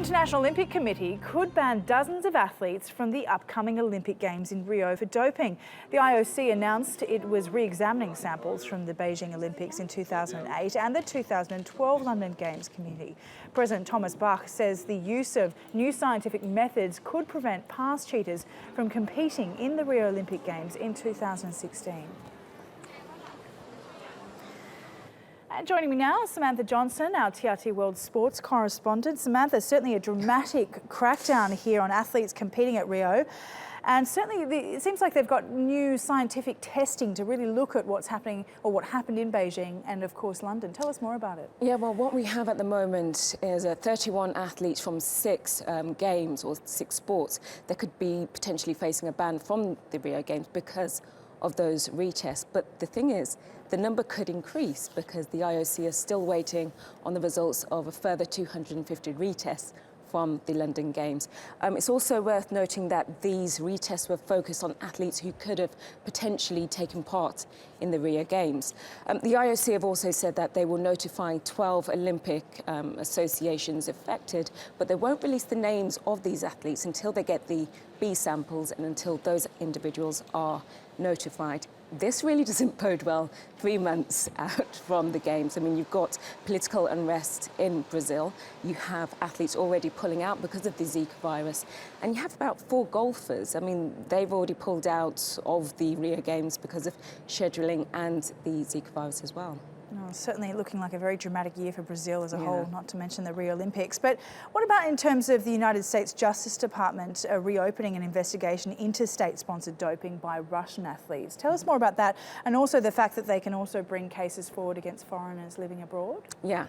International Olympic Committee could ban dozens of athletes from the upcoming Olympic Games in Rio for doping. The IOC announced it was re-examining samples from the Beijing Olympics in 2008 and the 2012 London Games community. President Thomas Bach says the use of new scientific methods could prevent past cheaters from competing in the Rio Olympic Games in 2016. And joining me now, Samantha Johnson, our TRT World Sports correspondent. Samantha, certainly a dramatic crackdown here on athletes competing at Rio. And certainly it seems like they've got new scientific testing to really look at what's happening or what happened in Beijing and, of course, London. Tell us more about it. Yeah, well, what we have at the moment is 31 athletes from 6 games or 6 sports that could be potentially facing a ban from the Rio Games because of those retests. But the thing is, the number could increase because the IOC is still waiting on the results of a further 250 retests from the London Games. It's also worth noting that these retests were focused on athletes who could have potentially taken part in the Rio Games. The IOC have also said that they will notify 12 Olympic associations affected, but they won't release the names of these athletes until they get the B samples and until those individuals are notified. This really doesn't bode well 3 months out from the Games. I mean, you've got political unrest in Brazil. You have athletes already pulling out because of the Zika virus. And you have about 4 golfers. I mean, they've already pulled out of the Rio Games because of scheduling and the Zika virus as well. Oh, certainly looking like a very dramatic year for Brazil as a whole, not to mention the Rio Olympics. But what about in terms of the United States Justice Department reopening an investigation into state-sponsored doping by Russian athletes? Tell us more about that, and also the fact that they can also bring cases forward against foreigners living abroad. Yeah,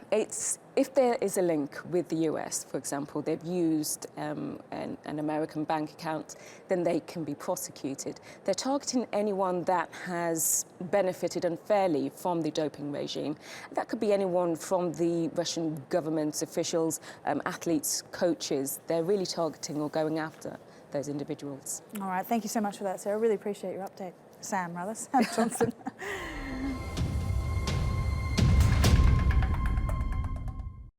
if there is a link with the US, for example, they've used an American bank account, then they can be prosecuted. They're targeting anyone that has benefited unfairly from the doping regime. That could be anyone from the Russian government officials, athletes, coaches. They're really targeting or going after those individuals. All right, thank you so much for that, Sarah. Really appreciate your update. Sam Johnson.